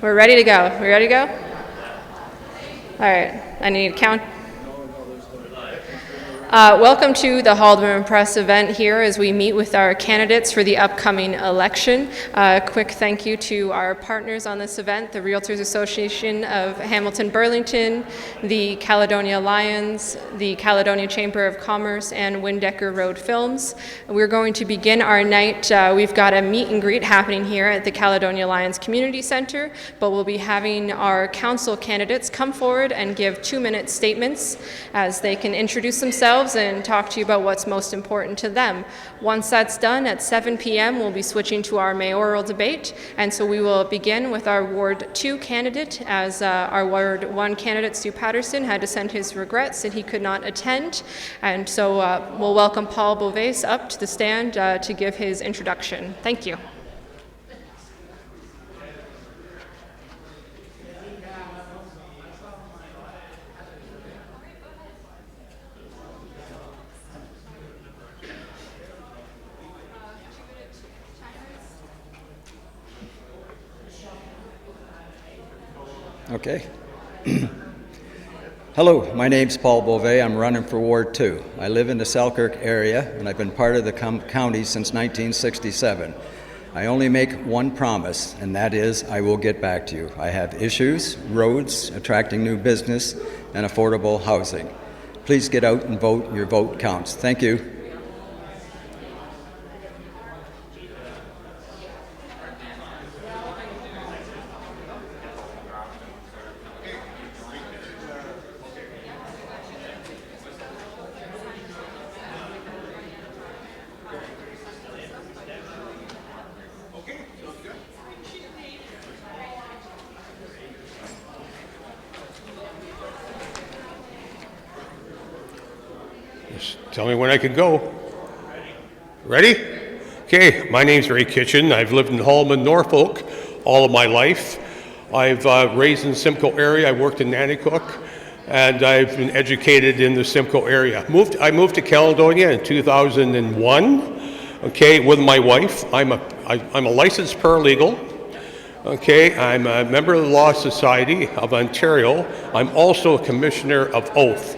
We're ready to go. We ready to go? All right. I need to count. Welcome to the Haldimand Press event here as we meet with our candidates for the upcoming election. Quick thank you to our partners on this event, the Realtors Association of Hamilton Burlington, the Caledonia Lions, the Caledonia Chamber of Commerce, and Windecker Road Films. We're going to begin our night. We've got a meet and greet happening here at the Caledonia Lions Community Center, but we'll be having our council candidates come forward and give 2-minute statements as they can introduce themselves and talk to you about what's most important to them. Once that's done, at 7 p.m., we'll be switching to our mayoral debate, and so we will begin with our Ward 2 candidate, as our Ward 1 candidate, Stu Patterson, had to send his regrets that he could not attend, and so we'll welcome Paul Beauvais up to the stand to give his introduction. Thank you. Okay. Hello, my name's Paul Beauvais. I'm running for Ward 2. I live in the Selkirk area, and I've been part of the county since 1967. I only make one promise, and that is I will get back to you. I have issues, roads, attracting new business, and affordable housing. Please get out and vote. Your vote counts. Thank you. Tell me when I can go. Ready? Okay, my name's Ray Kitchen. I've lived in Haldimand, Norfolk all of my life. I've raised in the Simcoe area. I worked in Nanticoke, and I've been educated in the Simcoe area. I moved to Caledonia in 2001, okay, with my wife. I'm a licensed paralegal. Okay, I'm a member of the Law Society of Ontario. I'm also a commissioner of oath.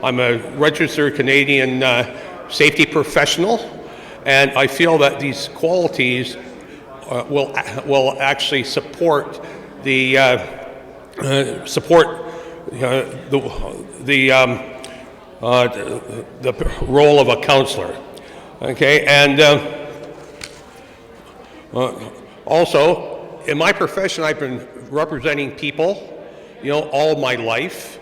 I'm a registered Canadian safety professional, and I feel that these qualities will actually support the role of a councillor. Okay, and also in my profession, I've been representing people, all my life.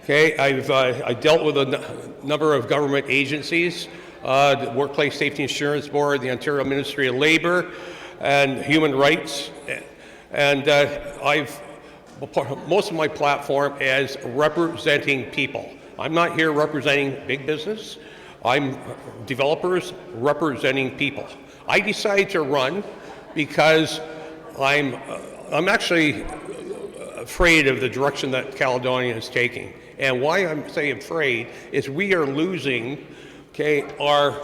Okay, I dealt with a number of government agencies, the Workplace Safety Insurance Board, the Ontario Ministry of Labour, and Human Rights, and most of my platform is representing people. I'm not here representing big business. I'm developers representing people. I decided to run because I'm actually afraid of the direction that Caledonia is taking. And why I'm saying afraid is we are losing, okay, our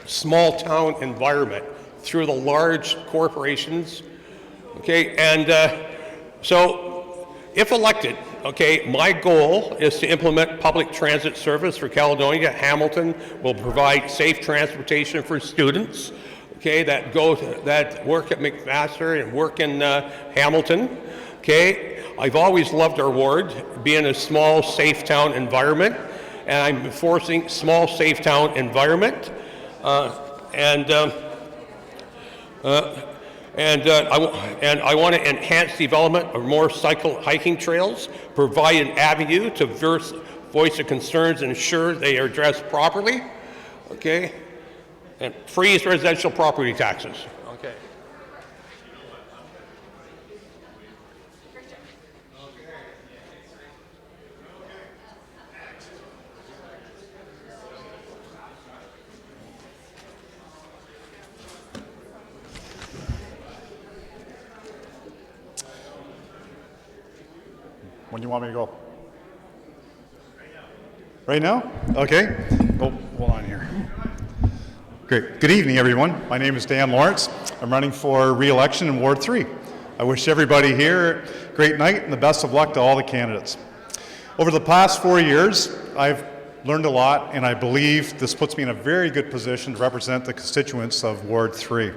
small town environment through the large corporations, okay, and so if elected, okay, my goal is to implement public transit service for Caledonia. Hamilton will provide safe transportation for students, okay, that work at McMaster and work in Hamilton, okay. I've always loved our ward, being a small, safe town environment, and I'm enforcing small, safe town environment, and I want to enhance development of more hiking trails, provide an avenue to voice their concerns and ensure they are addressed properly, okay, and freeze residential property taxes. Okay. When do you want me to go? Right now? Okay. Oh, hold on here. Great. Good evening, everyone. My name is Dan Lawrence. I'm running for re-election in Ward 3. I wish everybody here a great night and the best of luck to all the candidates. Over the past 4 years, I've learned a lot, and I believe this puts me in a very good position to represent the constituents of Ward 3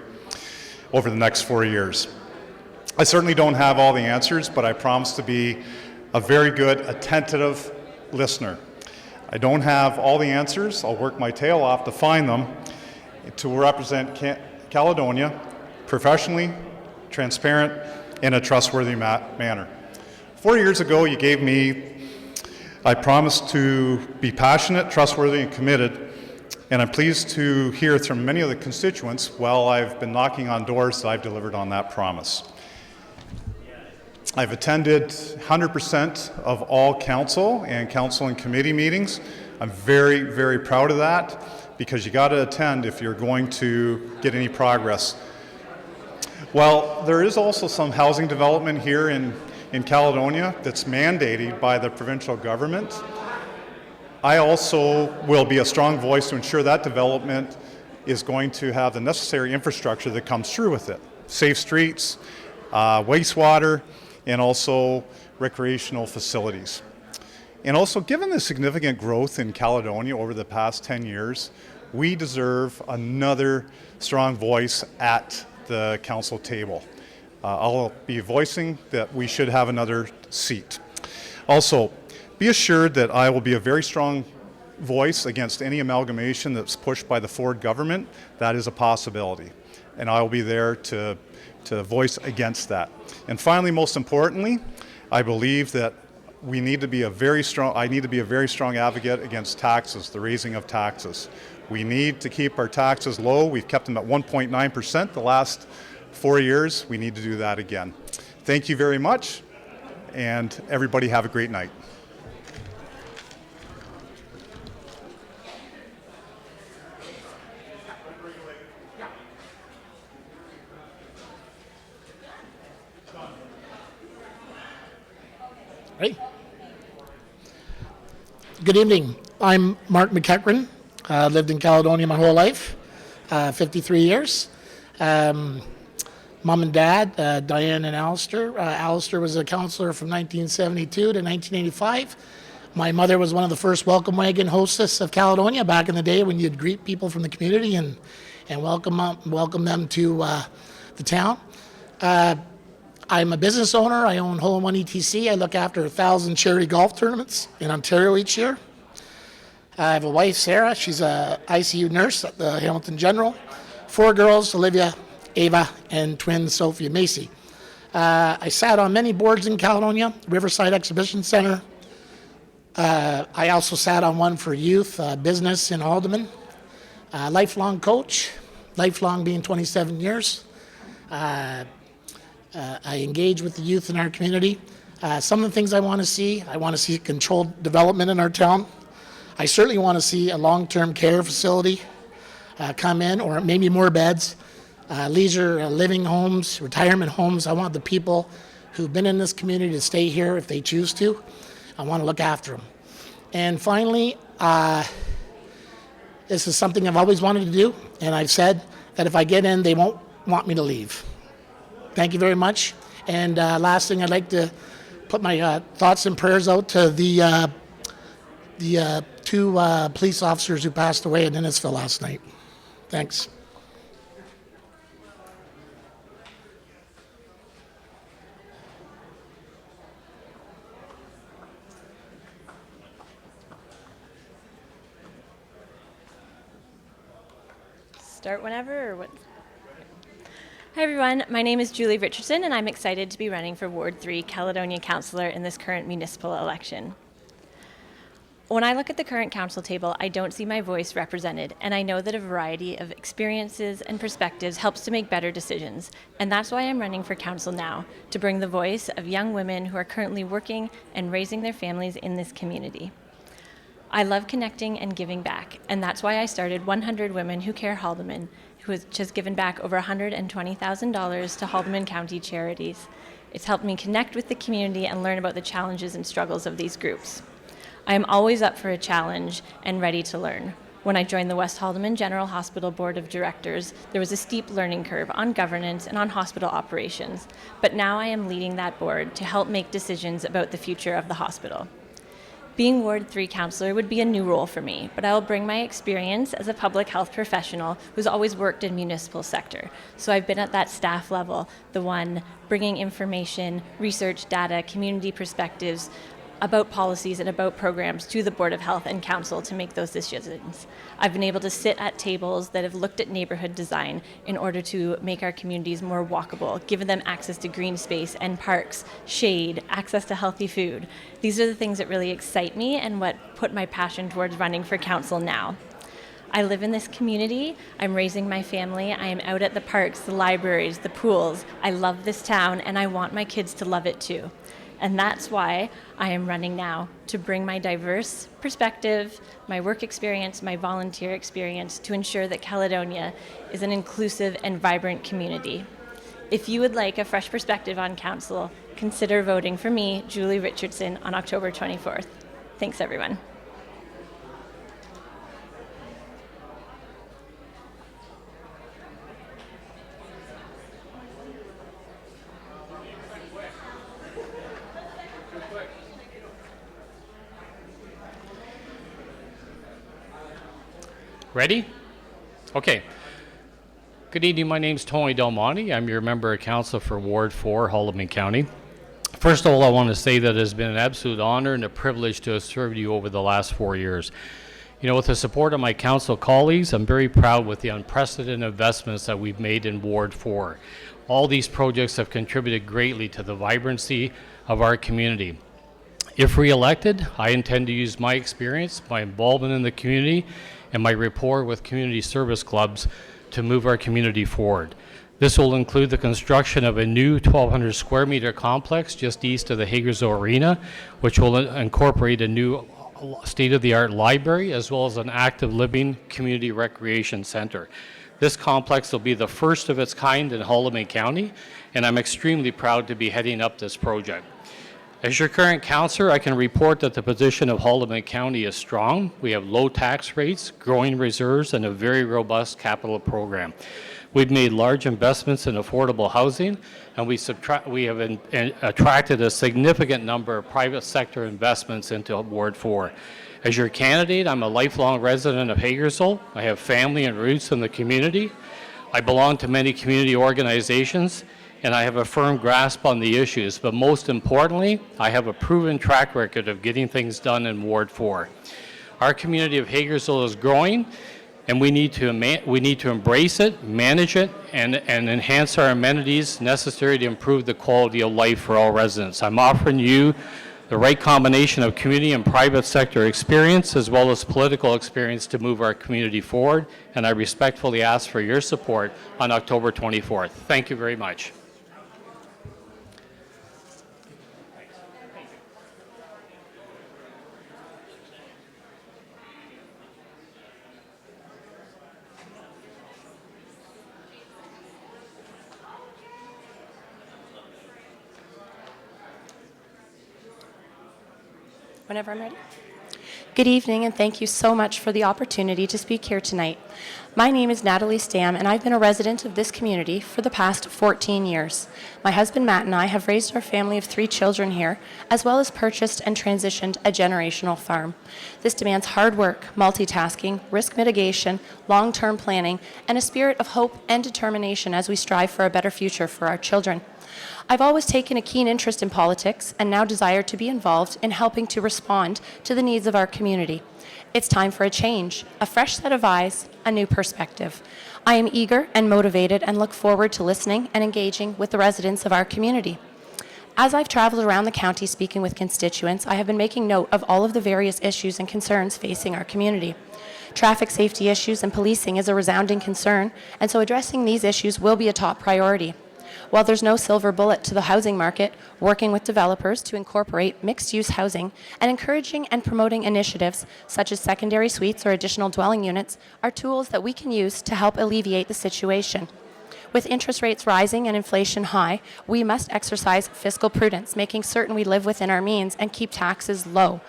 over the next 4 years. I certainly don't have all the answers, but I promise to be a very good, attentive listener. I don't have all the answers. I'll work my tail off to find them, to represent Caledonia professionally, transparent, in a trustworthy manner. 4 years ago, you gave me, I promised to be passionate, trustworthy, and committed, and I'm pleased to hear from many of the constituents while I've been knocking on doors that I've delivered on that promise. I've attended 100% of all council and committee meetings. I'm very, very proud of that, because you got to attend if you're going to get any progress. Well, there is also some housing development here in Caledonia that's mandated by the provincial government. I also will be a strong voice to ensure that development is going to have the necessary infrastructure that comes through with it. Safe streets, wastewater, and also recreational facilities. And also, given the significant growth in Caledonia over the past 10 years, we deserve another strong voice at the council table. I'll be voicing that we should have another seat. Also, be assured that I will be a very strong voice against any amalgamation that's pushed by the Ford government. That is a possibility, and I will be there to voice against that. And finally, most importantly, I believe that I need to be a very strong advocate against taxes, the raising of taxes. We need to keep our taxes low. We've kept them at 1.9% the last 4 years. We need to do that again. Thank you very much, and everybody have a great night. Hey. Good evening. I'm Mark McEachran. Lived in Caledonia my whole life, 53 years. Mom and Dad, Diane and Alistair. Alistair was a councillor from 1972 to 1985. My mother was one of the first welcome wagon hostess of Caledonia back in the day, when you'd greet people from the community and welcome them to the town. I'm a business owner. I own Hole in One ETC. I look after 1,000 charity golf tournaments in Ontario each year. I have a wife, Sarah. She's a ICU nurse at the Hamilton General. 4 girls, Olivia, Ava, and twin Sophia Macy. I sat on many boards in Caledonia, Riverside Exhibition Center. I also sat on one for youth, business in Haldimand. Lifelong coach, lifelong being 27 years. I engage with the youth in our community. Some of the things I want to see controlled development in our town. I certainly want to see a long-term care facility come in, or maybe more beds, leisure living homes, retirement homes. I want the people who've been in this community to stay here if they choose to. I want to look after them. And finally, this is something I've always wanted to do, and I've said that if I get in, they won't want me to leave. Thank you very much. And last thing, I'd like to put my thoughts and prayers out to the 2 police officers who passed away in Innisfil last night. Thanks. Start whenever, or what? Hi everyone, my name is Julie Richardson, and I'm excited to be running for Ward 3 Caledonia Councillor in this current municipal election. When I look at the current council table, I don't see my voice represented, and I know that a variety of experiences and perspectives helps to make better decisions, and that's why I'm running for council now, to bring the voice of young women who are currently working and raising their families in this community. I love connecting and giving back, and that's why I started 100 Women Who Care Haldimand, who has just given back over $120,000 to Haldimand County charities. It's helped me connect with the community and learn about the challenges and struggles of these groups. I am always up for a challenge and ready to learn. When I joined the West Haldimand General Hospital Board of Directors, there was a steep learning curve on governance and on hospital operations, but now I am leading that board to help make decisions about the future of the hospital. Being Ward 3 councillor would be a new role for me, but I will bring my experience as a public health professional who's always worked in municipal sector. So I've been at that staff level, the one bringing information, research, data, community perspectives about policies and about programs to the Board of Health and Council to make those decisions. I've been able to sit at tables that have looked at neighborhood design in order to make our communities more walkable, given them access to green space and parks, shade, access to healthy food. These are the things that really excite me and what put my passion towards running for council now. I live in this community, I'm raising my family, I am out at the parks, the libraries, the pools. I love this town and I want my kids to love it too. And that's why I am running now, to bring my diverse perspective, my work experience, my volunteer experience to ensure that Caledonia is an inclusive and vibrant community. If you would like a fresh perspective on council, consider voting for me, Julie Richardson, on October 24th. Thanks, everyone. Ready? Okay. Good evening. My name's Tony Del Monte. I'm your member of council for Ward 4, Haldimand County. First of all, I want to say that it has been an absolute honor and a privilege to have served you over the last 4 years. You know, with the support of my council colleagues, I'm very proud with the unprecedented investments that we've made in Ward 4. All these projects have contributed greatly to the vibrancy of our community. If re-elected, I intend to use my experience, my involvement in the community, and my rapport with community service clubs to move our community forward. This will include the construction of a new 1,200 square meter complex just east of the Hagersville Arena, which will incorporate a new state-of-the-art library as well as an active living community recreation center. This complex will be the first of its kind in Haldimand County, and I'm extremely proud to be heading up this project. As your current councillor, I can report that the position of Haldimand County is strong. We have low tax rates, growing reserves, and a very robust capital program. We've made large investments in affordable housing, and we have attracted a significant number of private sector investments into Ward 4. As your candidate, I'm a lifelong resident of Hagersville. I have family and roots in the community. I belong to many community organizations, and I have a firm grasp on the issues, but most importantly, I have a proven track record of getting things done in Ward 4. Our community of Hagersville is growing, and we need to embrace it, manage it, and enhance our amenities necessary to improve the quality of life for all residents. I'm offering you the right combination of community and private sector experience as well as political experience to move our community forward, and I respectfully ask for your support on October 24th. Thank you very much. Whenever I'm ready. Good evening, and thank you so much for the opportunity to speak here tonight. My name is Natalie Stam, and I've been a resident of this community for the past 14 years. My husband Matt and I have raised our family of 3 children here, as well as purchased and transitioned a generational farm. This demands hard work, multitasking, risk mitigation, long-term planning, and a spirit of hope and determination as we strive for a better future for our children. I've always taken a keen interest in politics and now desire to be involved in helping to respond to the needs of our community. It's time for a change, a fresh set of eyes, a new perspective. I am eager and motivated and look forward to listening and engaging with the residents of our community. As I've traveled around the county speaking with constituents, I have been making note of all of the various issues and concerns facing our community. Traffic safety issues and policing is a resounding concern, and so addressing these issues will be a top priority. While there's no silver bullet to the housing market, working with developers to incorporate mixed-use housing and encouraging and promoting initiatives such as secondary suites or additional dwelling units are tools that we can use to help alleviate the situation. With interest rates rising and inflation high, we must exercise fiscal prudence, making certain we live within our means and keep taxes low.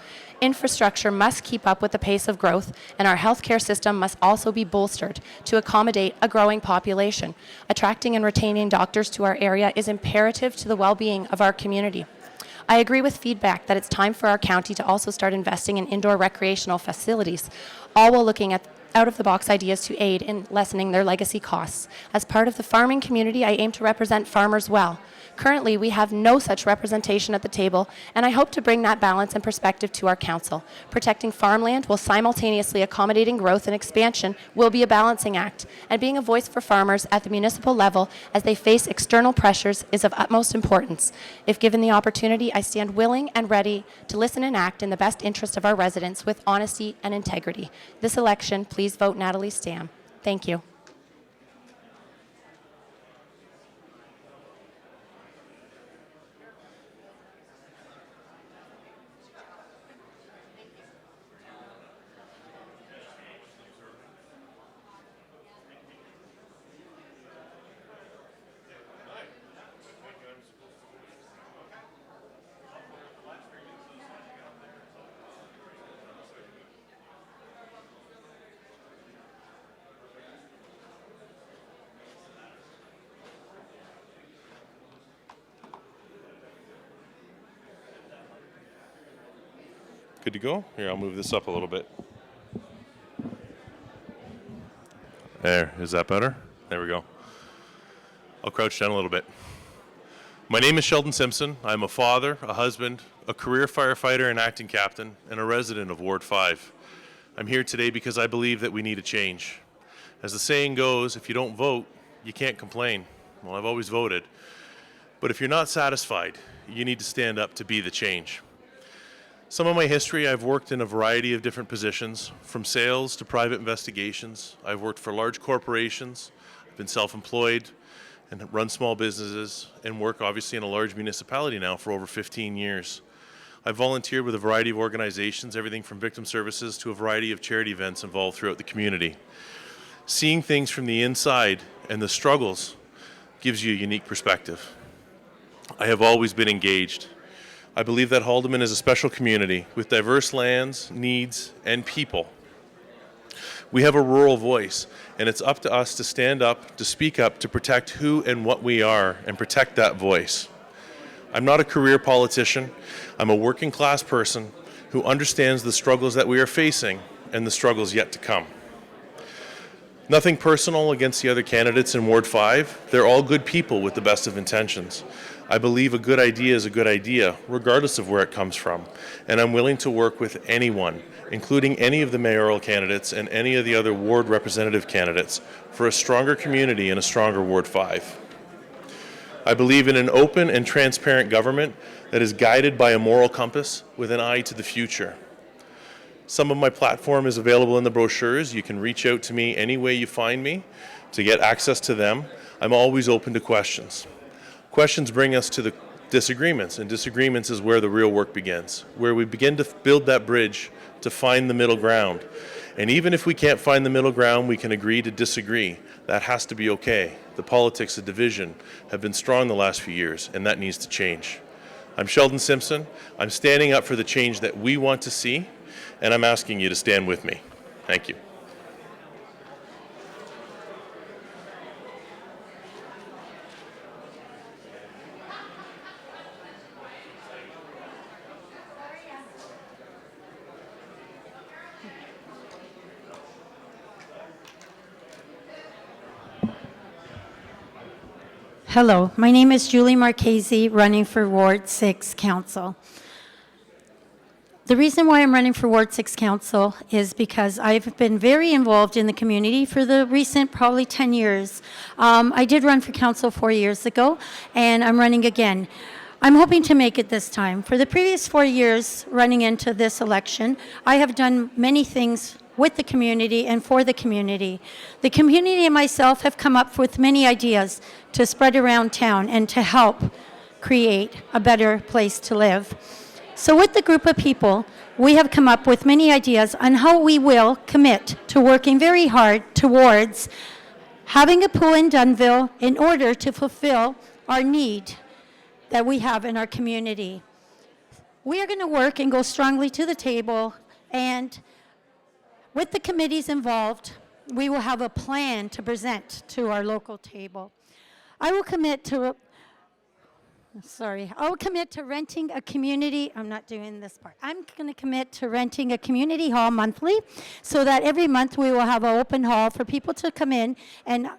infrastructure must keep up with the pace of growth, and our healthcare system must also be bolstered to accommodate a growing population. Attracting and retaining doctors to our area is imperative to the well-being of our community. I agree with feedback that it's time for our county to also start investing in indoor recreational facilities, all while looking at out-of-the-box ideas to aid in lessening their legacy costs. As part of the farming community, I aim to represent farmers well. Currently, we have no such representation at the table, and I hope to bring that balance and perspective to our council. Protecting farmland while simultaneously accommodating growth and expansion will be a balancing act, and being a voice for farmers at the municipal level as they face external pressures is of utmost importance. If given the opportunity, I stand willing and ready to listen and act in the best interest of our residents with honesty and integrity. This election, please vote Natalie Stam. Thank you. Good to go? Here, I'll move this up a little bit. There, is that better? There we go. I'll crouch down a little bit. My name is Sheldon Simpson. I'm a father, a husband, a career firefighter and acting captain, and a resident of Ward 5. I'm here today because I believe that we need a change. As the saying goes, if you don't vote, you can't complain. Well, I've always voted. But if you're not satisfied, you need to stand up to be the change. Some of my history, I've worked in a variety of different positions, from sales to private investigations. I've worked for large corporations, I've been self-employed and run small businesses, and work obviously in a large municipality now for over 15 years. I've volunteered with a variety of organizations, everything from victim services to a variety of charity events involved throughout the community. Seeing things from the inside and the struggles gives you a unique perspective. I have always been engaged. I believe that Haldimand is a special community with diverse lands, needs, and people. We have a rural voice, and it's up to us to stand up, to speak up, to protect who and what we are, and protect that voice. I'm not a career politician. I'm a working class person who understands the struggles that we are facing and the struggles yet to come. Nothing personal against the other candidates in Ward 5. They're all good people with the best of intentions. I believe a good idea is a good idea, regardless of where it comes from. And I'm willing to work with anyone, including any of the mayoral candidates and any of the other ward representative candidates, for a stronger community and a stronger Ward 5. I believe in an open and transparent government that is guided by a moral compass with an eye to the future. Some of my platform is available in the brochures. You can reach out to me any way you find me to get access to them. I'm always open to questions. Questions bring us to the disagreements, and disagreements is where the real work begins, where we begin to build that bridge to find the middle ground. And even if we can't find the middle ground, we can agree to disagree. That has to be okay. The politics of division have been strong the last few years, and that needs to change. I'm Sheldon Simpson. I'm standing up for the change that we want to see, and I'm asking you to stand with me. Thank you. Hello, my name is Julie Marchese, running for Ward 6 Council. The reason why I'm running for Ward 6 Council is because I've been very involved in the community for the recent probably 10 years. I did run for council 4 years ago, and I'm running again. I'm hoping to make it this time. For the previous 4 years running into this election, I have done many things with the community and for the community. The community and myself have come up with many ideas to spread around town and to help create a better place to live. So with the group of people, we have come up with many ideas on how we will commit to working very hard towards having a pool in Dunville in order to fulfill our need that we have in our community. We are going to work and go strongly to the table, and with the committees involved, we will have a plan to present to our local table. I will commit to renting a community, I'm not doing this part. I'm going to commit to renting a community hall monthly so that every month we will have an open hall for people to come in and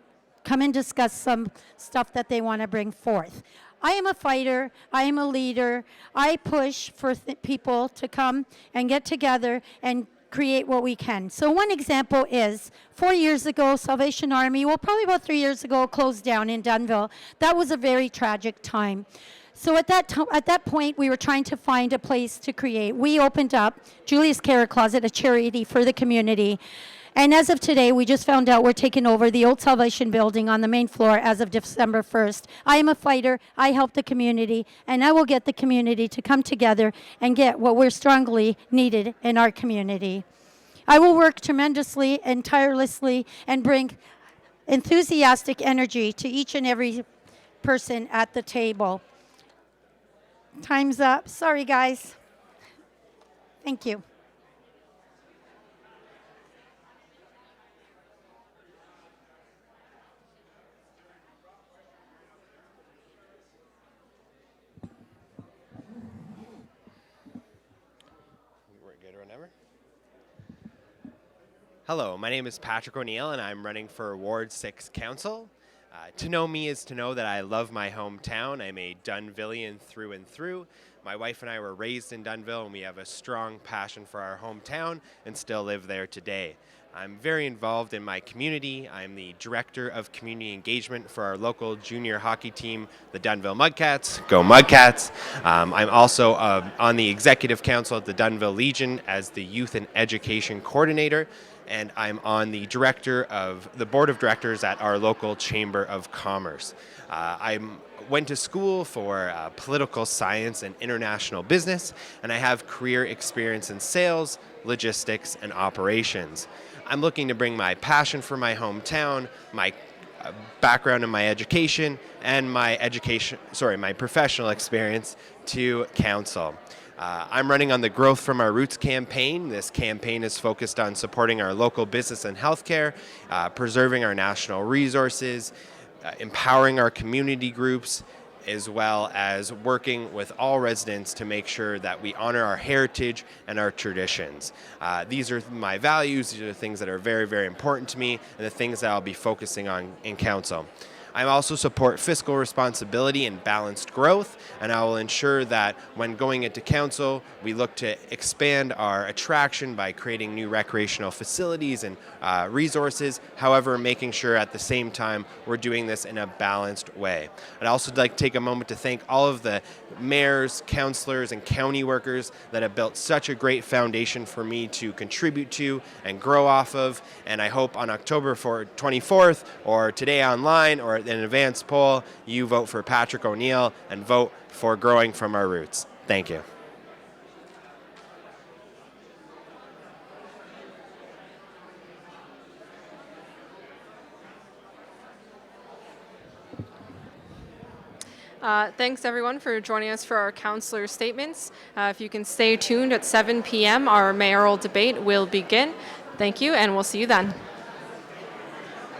discuss some stuff that they want to bring forth. I am a fighter. I am a leader. I push for people to come and get together and create what we can. So one example is 4 years ago, Salvation Army, well, probably about 3 years ago, closed down in Dunnville. That was a very tragic time. So at that point, we were trying to find a place to create. We opened up Julia's Carrot Closet, a charity for the community. And as of today, we just found out we're taking over the old Salvation building on the main floor as of December 1st. I am a fighter. I help the community, and I will get the community to come together and get what we're strongly needed in our community. I will work tremendously and tirelessly and bring enthusiastic energy to each and every person at the table. Time's up. Sorry, guys. Thank you. Hello, my name is Patrick O'Neill and I'm running for Ward 6 Council. To know me is to know that I love my hometown. I'm a Dunnvillian through and through. My wife and I were raised in Dunnville and we have a strong passion for our hometown and still live there today. I'm very involved in my community. I'm the Director of Community Engagement for our local junior hockey team, the Dunnville Mudcats. Go Mudcats! I'm also on the Executive Council at the Dunnville Legion as the Youth and Education Coordinator, and I'm on the Board of Directors at our local Chamber of Commerce. I went to school for political science and international business, and I have career experience in sales, logistics, and operations. I'm looking to bring my passion for my hometown, my background in my education, and my professional experience to council. I'm running on the Growth from Our Roots campaign. This campaign is focused on supporting our local business and healthcare, preserving our national resources, empowering our community groups, as well as working with all residents to make sure that we honor our heritage and our traditions. These are my values. These are the things that are very, very important to me and the things that I'll be focusing on in council. I also support fiscal responsibility and balanced growth, and I will ensure that when going into council, we look to expand our attraction by creating new recreational facilities and resources, however, making sure at the same time we're doing this in a balanced way. I'd also like to take a moment to thank all of the mayors, councillors, and county workers that have built such a great foundation for me to contribute to and grow off of, and I hope on October 24th or today online or an advanced poll, you vote for Patrick O'Neill and vote for Growing from Our Roots. Thank you. Thanks everyone for joining us for our councillor statements. If you can stay tuned at 7 p.m., our mayoral debate will begin. Thank you, and we'll see you then.